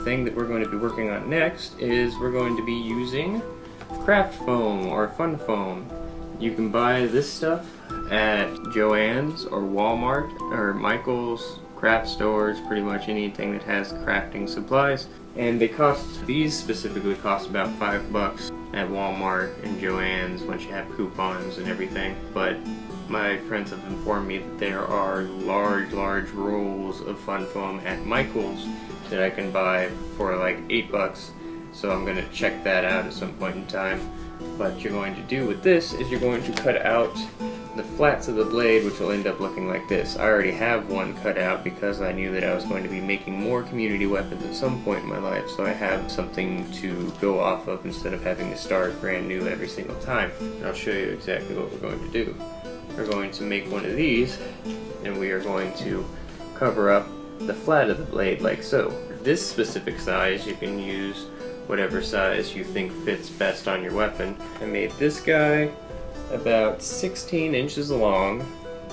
thing that we're going to be working on next is we're going to be using craft foam or fun foam. You can buy this stuff at Joann's or Walmart or Michael's craft stores, pretty much anything that has crafting supplies. And these specifically cost about $5 at Walmart and Joann's once you have coupons and everything. But my friends have informed me that there are large rolls of fun foam at Michael's that I can buy for like $8. So I'm going to check that out at some point in time. What you're going to do with this is you're going to cut out the flats of the blade, which will end up looking like this. I already have one cut out because I knew that I was going to be making more community weapons at some point in my life, so I have something to go off of instead of having to start brand new every single time. And I'll show you exactly what we're going to do. We're going to make one of these, and we are going to cover up the flat of the blade like so. For this specific size, you can use whatever size you think fits best on your weapon. I made this guy about 16 inches long,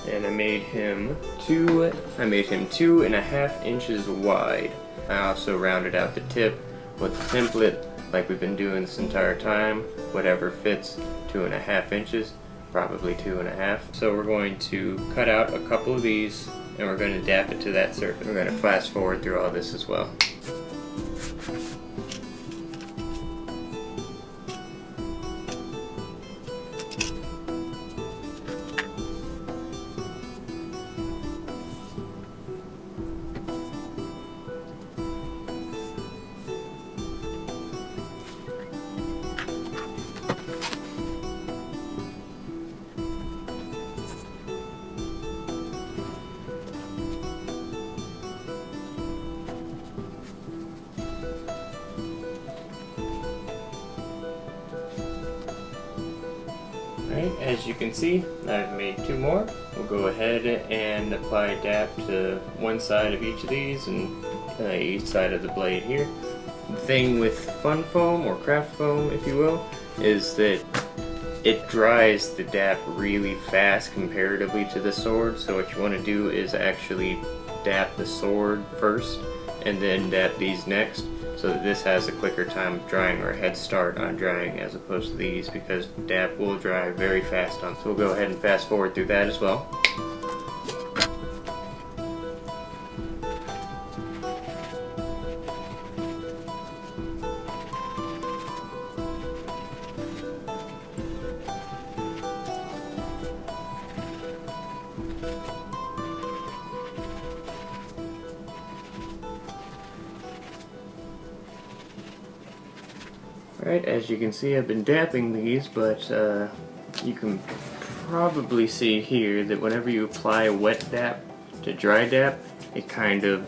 and I made him 2.5 inches wide. I also rounded out the tip with the template like we've been doing this entire time. Whatever fits 2.5 inches, probably 2.5. So we're going to cut out a couple of these and we're going to dap it to that surface. We're going to fast forward through all this as well. Alright, as you can see, I've made 2 more. We'll go ahead and apply DAP to one side of each of these and each side of the blade here. The thing with fun foam, or craft foam if you will, is that it dries the DAP really fast comparatively to the sword. So what you want to do is actually DAP the sword first and then DAP these next, so that this has a quicker time of drying, or a head start on drying, as opposed to these, because DAP will dry very fast on. So we'll go ahead and fast forward through that as well. Alright, as you can see, I've been dapping these, but you can probably see here that whenever you apply wet DAP to dry DAP, it kind of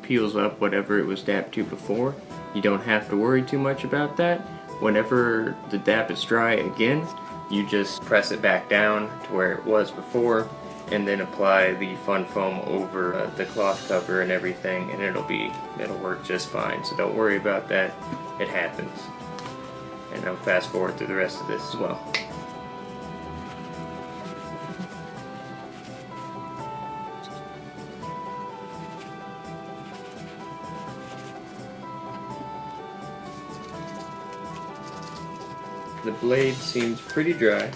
peels up whatever it was dapped to before. You don't have to worry too much about that. Whenever the DAP is dry again, you just press it back down to where it was before, and then apply the fun foam over the cloth cover and everything, and it'll work just fine. So don't worry about that. It happens. And I'll fast forward through the rest of this as well. The blade seems pretty dry,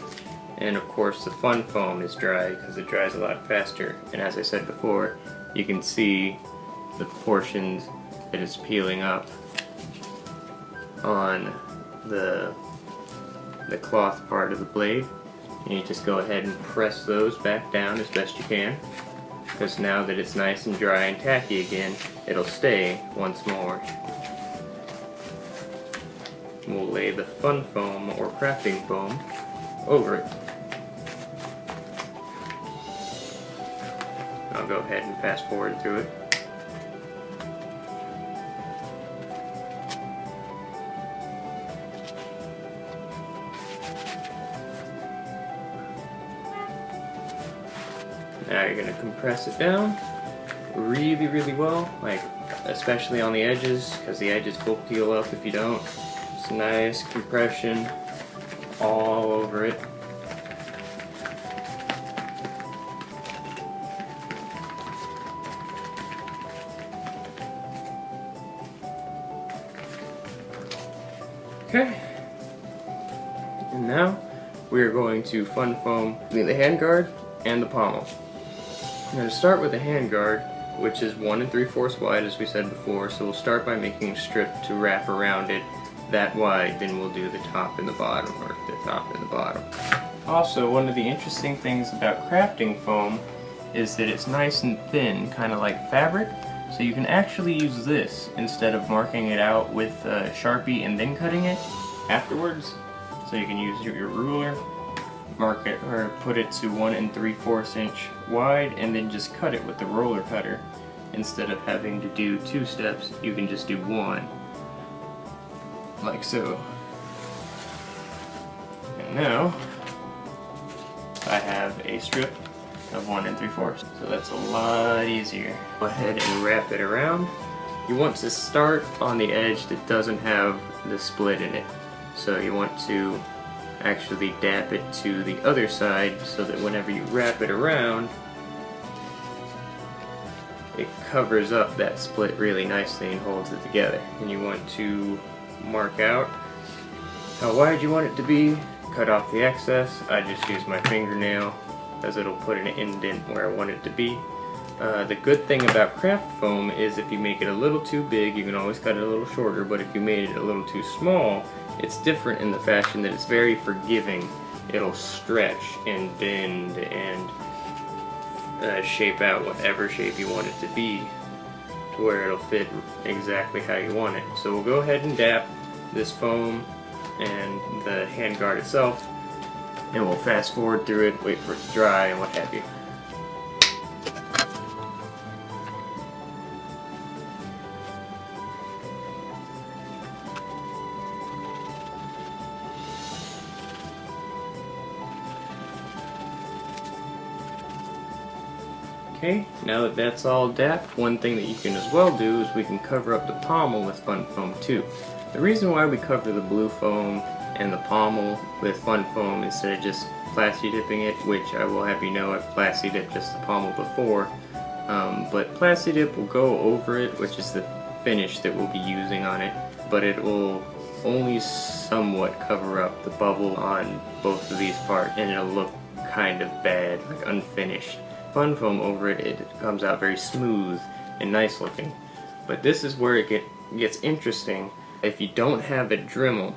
and of course the fun foam is dry because it dries a lot faster. And as I said before, you can see the portions that it's peeling up on the cloth part of the blade, and you just go ahead and press those back down as best you can, because now that it's nice and dry and tacky again, it'll stay once more. We'll lay the fun foam or crafting foam over it. I'll go ahead and fast forward through it. Now you're going to compress it down really well, like especially on the edges, because the edges will peel up if you don't. Just nice compression all over it. Okay. And now we are going to fun foam the handguard and the pommel. I'm going to start with the handguard, which is 1 3/4 wide as we said before, so we'll start by making a strip to wrap around it that wide, then we'll do the top and the bottom, or the top and the bottom. Also, one of the interesting things about crafting foam is that it's nice and thin, kind of like fabric, so you can actually use this instead of marking it out with a Sharpie and then cutting it afterwards. So you can use your ruler, mark it, or put it to 1 3/4 inch wide, and then just cut it with the roller cutter. Instead of having to do 2 steps, you can just do 1, like so. And now I have a strip of 1 3/4, so that's a lot easier. Go ahead and wrap it around. You want to start on the edge that doesn't have the split in it. So you want to actually dap it to the other side so that whenever you wrap it around, it covers up that split really nicely and holds it together. And you want to mark out how wide you want it to be, cut off the excess. I just use my fingernail as it'll put an indent where I want it to be. The good thing about craft foam is if you make it a little too big, you can always cut it a little shorter, but if you made it a little too small, it's different in the fashion that it's very forgiving. It'll stretch and bend and shape out whatever shape you want it to be to where it'll fit exactly how you want it. So we'll go ahead and dap this foam and the handguard itself, and we'll fast forward through it, wait for it to dry and what have you. Okay, now that that's all dapped, one thing that you can as well do is we can cover up the pommel with fun foam too. The reason why we cover the blue foam and the pommel with fun foam instead of just plasti dipping it, which I will have you know I've plasti dipped just the pommel before, but plasti dip will go over it, which is the finish that we'll be using on it, but it will only somewhat cover up the bubble on both of these parts, and it'll look kind of bad, like unfinished. Fun foam over it, it comes out very smooth and nice looking. But this is where it gets interesting. If you don't have a Dremel,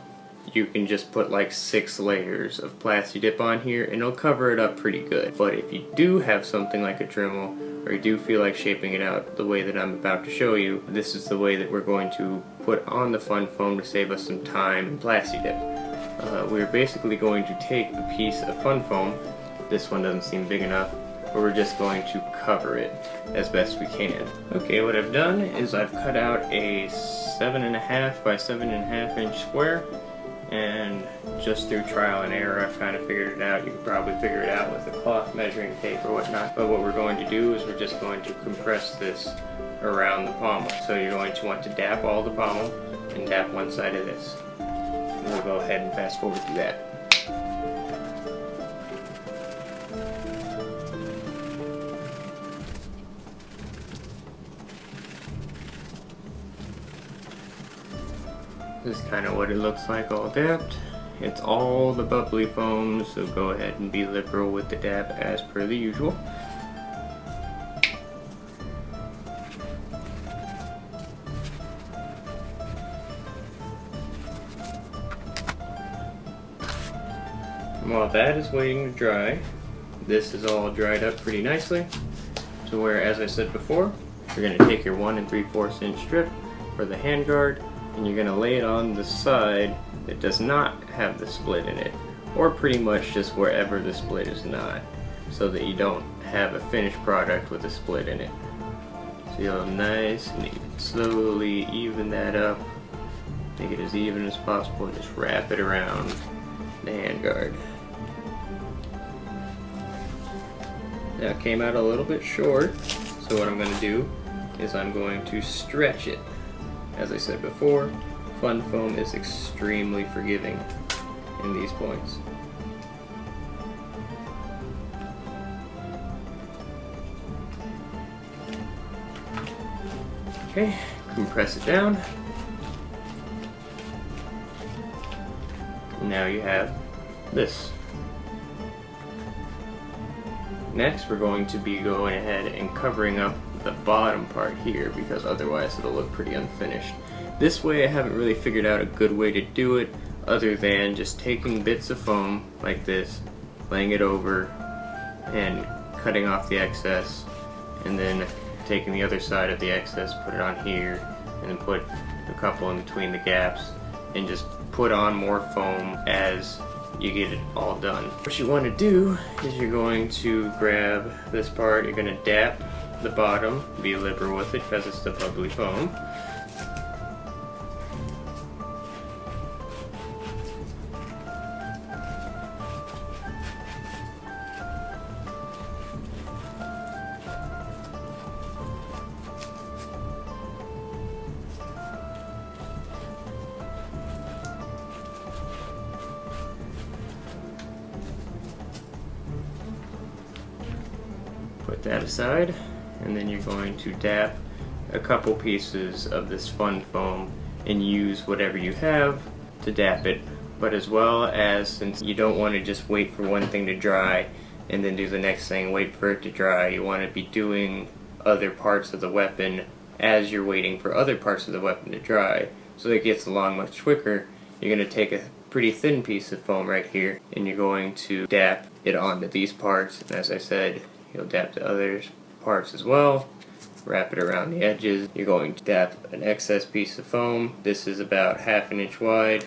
you can just put like 6 layers of plasti dip on here and it'll cover it up pretty good. But if you do have something like a Dremel, or you do feel like shaping it out the way that I'm about to show you, this is the way that we're going to put on the fun foam to save us some time and plasti dip. We're basically going to take a piece of fun foam, this one doesn't seem big enough, but we're just going to cover it as best we can. Okay, what I've done is I've cut out a 7.5 by 7.5 inch square, and just through trial and error I've kind of figured it out. You could probably figure it out with a cloth measuring tape or whatnot, but what we're going to do is we're just going to compress this around the pommel. So you're going to want to dap all the pommel and dap one side of this. And we'll go ahead and fast forward through that. This is kind of what it looks like all dapped. It's all the bubbly foam, so go ahead and be liberal with the dab as per the usual. And while that is waiting to dry, this is all dried up pretty nicely. So where, as I said before, you're going to take your 1 3/4 inch strip for the handguard, and you're going to lay it on the side that does not have the split in it, or pretty much just wherever the split is not, so that you don't have a finished product with a split in it. So you'll nice and slowly even that up, make it as even as possible, just wrap it around the handguard. Now it came out a little bit short, so what I'm going to do is I'm going to stretch it. As I said before, fun foam is extremely forgiving in these points. Okay, compress it down. Now you have this. Next, we're going to be going ahead and covering up the bottom part here, because otherwise it'll look pretty unfinished. This way I haven't really figured out a good way to do it other than just taking bits of foam like this, laying it over and cutting off the excess, and then taking the other side of the excess, put it on here, and then put a couple in between the gaps, and just put on more foam as you get it all done. What you want to do is you're going to grab this part, you're going to dap the bottom, be liberal with it because it's the bubbly foam. Put that aside, and then you're going to dap a couple pieces of this fun foam and use whatever you have to dap it. But as well as, since you don't want to just wait for one thing to dry and then do the next thing, wait for it to dry, you want to be doing other parts of the weapon as you're waiting for other parts of the weapon to dry, so that it gets along much quicker. You're going to take a pretty thin piece of foam right here and you're going to dap it onto these parts, and as I said, you'll dap the other parts as well, wrap it around the edges. You're going to dap an excess piece of foam. This is about 1/2 inch wide,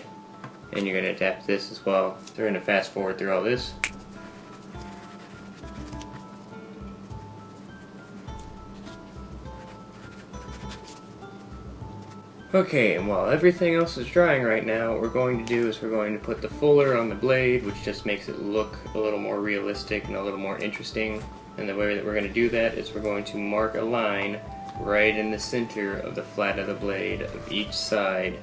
and you're going to dap this as well. So we're going to fast forward through all this. Okay, and while everything else is drying right now, what we're going to do is we're going to put the fuller on the blade, which just makes it look a little more realistic and a little more interesting. And the way that we're going to do that is we're going to mark a line right in the center of the flat of the blade of each side,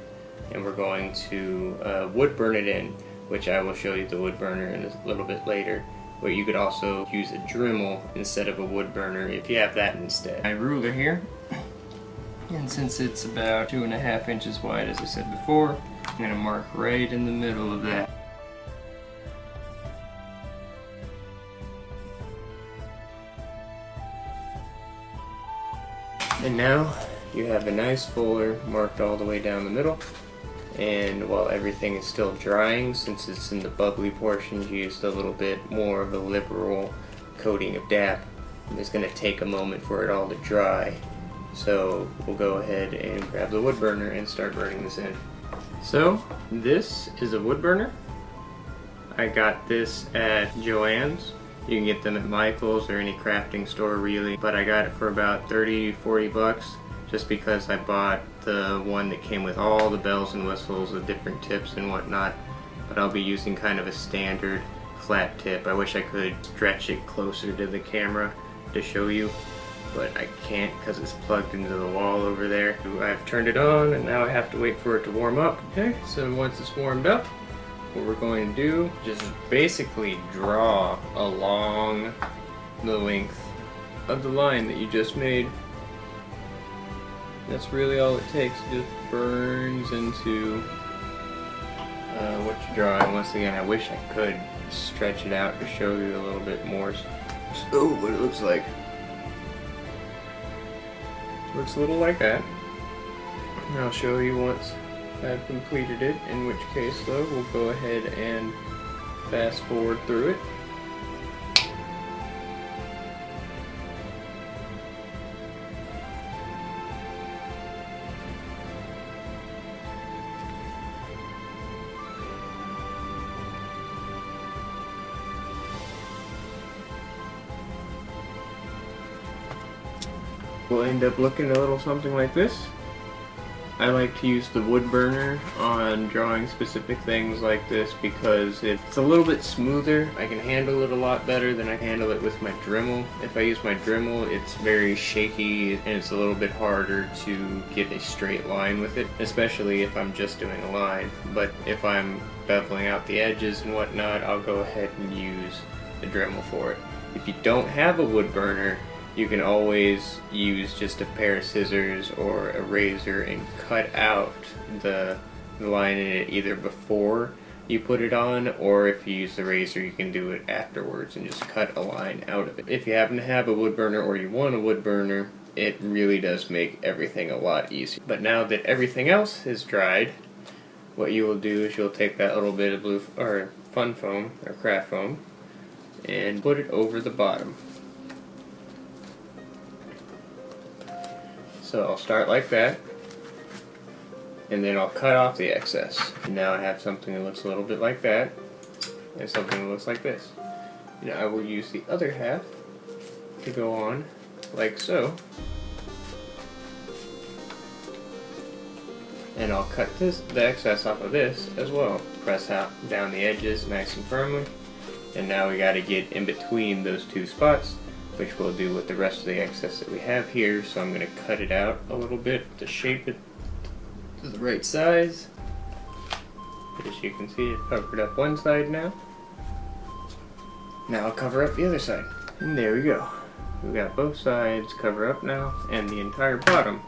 and we're going to wood burn it in, which I will show you the wood burner in a little bit later. But you could also use a Dremel instead of a wood burner if you have that instead. My ruler here, and since it's about 2.5 inches wide, as I said before, I'm going to mark right in the middle of that. And now you have a nice fuller marked all the way down the middle, and while everything is still drying, since it's in the bubbly portions, you used a little bit more of a liberal coating of DAP. It's going to take a moment for it all to dry, so we'll go ahead and grab the wood burner and start burning this in. So this is a wood burner. I got this at Joann's. You can get them at Michael's or any crafting store really, but I got it for about 30-40 bucks just because I bought the one that came with all the bells and whistles, the different tips and whatnot, but I'll be using kind of a standard flat tip. I wish I could stretch it closer to the camera to show you, but I can't because it's plugged into the wall over there. I've turned it on and now I have to wait for it to warm up. Okay, so once it's warmed up, what we're going to do is just basically draw along the length of the line that you just made. That's really all it takes. It just burns into what you're drawing. Once again, I wish I could stretch it out to show you a little bit more. So what it looks like. It looks a little like that. And I'll show you once I've completed it, in which case though we'll go ahead and fast forward through it. Will end up looking a little something like this. I like to use the wood burner on drawing specific things like this because it's a little bit smoother. I can handle it a lot better than I handle it with my Dremel. If I use my Dremel, it's very shaky and it's a little bit harder to get a straight line with it, especially if I'm just doing a line. But if I'm beveling out the edges and whatnot, I'll go ahead and use the Dremel for it. If you don't have a wood burner, you can always use just a pair of scissors or a razor and cut out the line in it either before you put it on, or if you use the razor you can do it afterwards and just cut a line out of it. If you happen to have a wood burner or you want a wood burner, it really does make everything a lot easier. But now that everything else is dried, what you will do is you'll take that little bit of fun foam or craft foam and put it over the bottom. So I'll start like that, and then I'll cut off the excess. And now I have something that looks a little bit like that, and something that looks like this. Now I will use the other half to go on like so. And I'll cut the excess off of this as well. Press out down the edges nice and firmly. And now we got to get in between those two spots, which we'll do with the rest of the excess that we have here. So I'm going to cut it out a little bit to shape it to the right size. As you can see, I've covered up one side now. Now I'll cover up the other side. And there we go. We've got both sides covered up now, and the entire bottom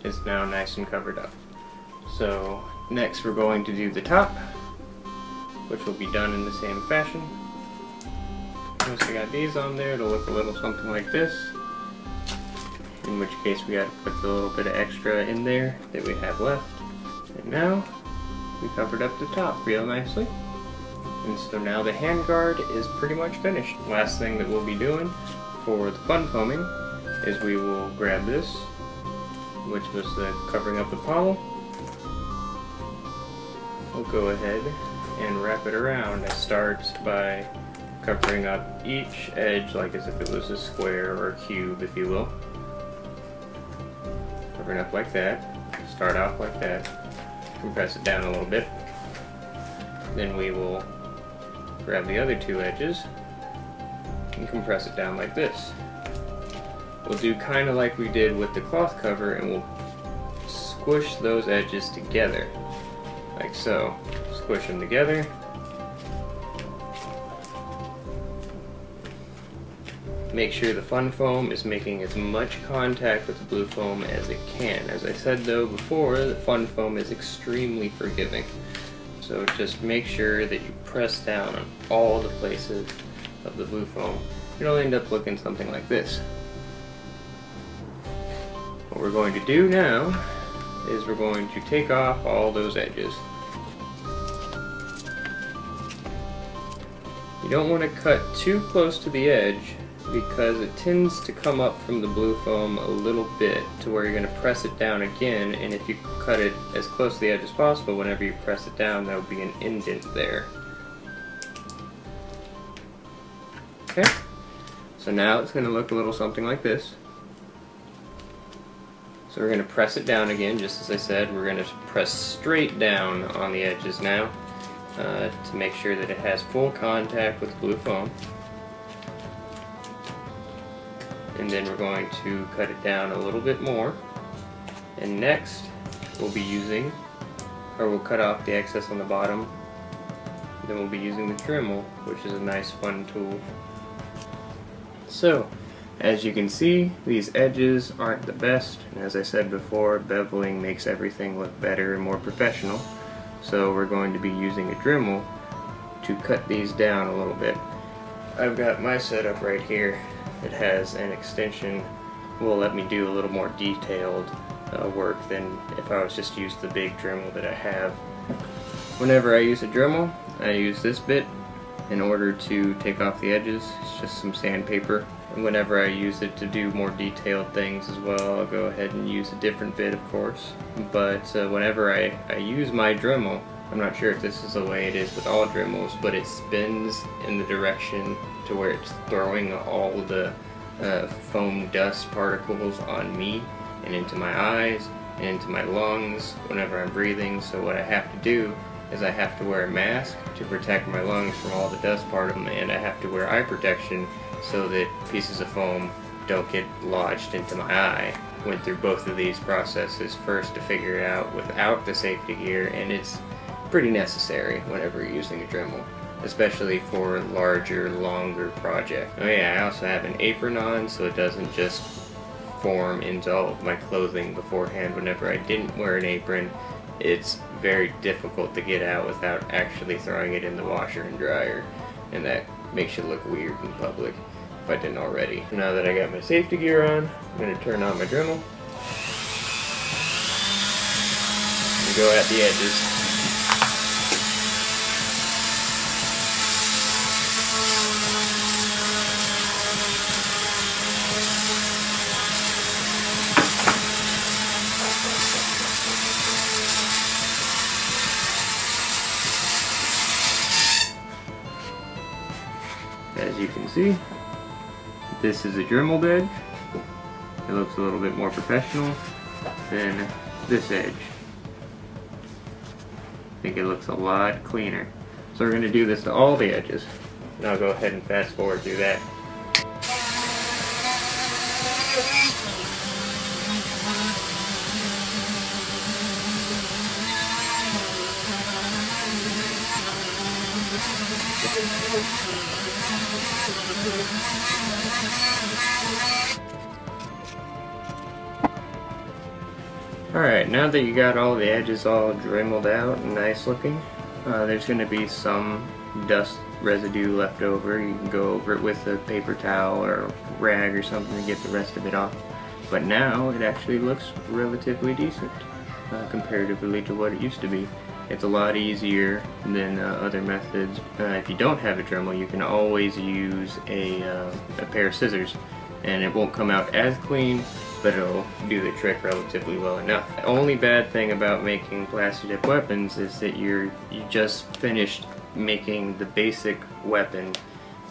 is now nice and covered up. So next we're going to do the top, which will be done in the same fashion. Once I got these on there, it'll look a little something like this. In which case we got to put the little bit of extra in there that we have left. And now we covered up the top real nicely. And so now the handguard is pretty much finished. Last thing that we'll be doing for the fun foaming is we will grab this, which was the covering up the pommel. We'll go ahead and wrap it around. It starts by covering up each edge like as if it was a square or a cube, if you will. Covering up like that. Start off like that. Compress it down a little bit. Then we will grab the other two edges and compress it down like this. We'll do kind of like we did with the cloth cover, and we'll squish those edges together. Like so. Squish them together. Make sure the fun foam is making as much contact with the blue foam as it can. As I said though before, the fun foam is extremely forgiving. So just make sure that you press down on all the places of the blue foam. It'll end up looking something like this. What we're going to do now is we're going to take off all those edges. You don't want to cut too close to the edge because it tends to come up from the blue foam a little bit to where you're going to press it down again, and if you cut it as close to the edge as possible, whenever you press it down there will be an indent there. Okay, so now it's going to look a little something like this. So we're going to press it down again, just as I said. We're going to press straight down on the edges now to make sure that it has full contact with the blue foam. And then we're going to cut it down a little bit more. And next we'll cut off the excess on the bottom. Then we'll be using the Dremel, which is a nice fun tool. So, as you can see, these edges aren't the best, and as I said before, beveling makes everything look better and more professional. So we're going to be using a Dremel to cut these down a little bit. I've got my setup right here. It has an extension will let me do a little more detailed work than if I was just to use the big Dremel that I have. Whenever I use a Dremel, I use this bit in order to take off the edges. It's just some sandpaper. And whenever I use it to do more detailed things as well, I'll go ahead and use a different bit, of course. But whenever I use my Dremel, I'm not sure if this is the way it is with all Dremels, but it spins in the direction to where it's throwing all the foam dust particles on me and into my eyes and into my lungs whenever I'm breathing. So what I have to do is I have to wear a mask to protect my lungs from all the dust particles, and I have to wear eye protection so that pieces of foam don't get lodged into my eye. Went through both of these processes first to figure it out without the safety gear, and it's pretty necessary whenever you're using a Dremel, especially for larger, longer projects. Oh yeah, I also have an apron on so it doesn't just form into all of my clothing beforehand whenever I didn't wear an apron, it's very difficult to get out without actually throwing it in the washer and dryer, and that makes you look weird in public if I didn't already. Now that I got my safety gear on, I'm going to turn on my Dremel and go at the edges. As you can see, this is a dremeled edge. It looks a little bit more professional than this edge. I think it looks a lot cleaner. So we're going to do this to all the edges. And I'll go ahead and fast forward through that. Alright, now that you got all the edges all dremeled out and nice looking, there's going to be some dust residue left over. You can go over it with a paper towel or a rag or something to get the rest of it off. But now it actually looks relatively decent comparatively to what it used to be. It's a lot easier than other methods. If you don't have a Dremel, you can always use a pair of scissors, and it won't come out as clean, but it'll do the trick relatively well enough. The only bad thing about making plastic tip weapons is that you just finished making the basic weapon.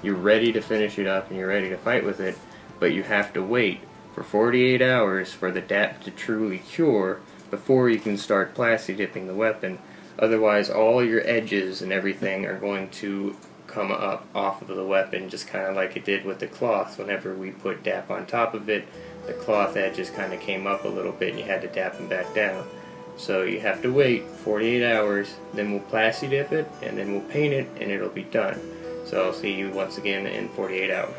You're ready to finish it up and you're ready to fight with it, but you have to wait for 48 hours for the DAP to truly cure before you can start plastic dipping the weapon. Otherwise, all your edges and everything are going to come up off of the weapon, just kind of like it did with the cloth. Whenever we put DAP on top of it, the cloth edges kind of came up a little bit and you had to DAP them back down. So you have to wait 48 hours, then we'll plasti dip it, and then we'll paint it, and it'll be done. So I'll see you once again in 48 hours.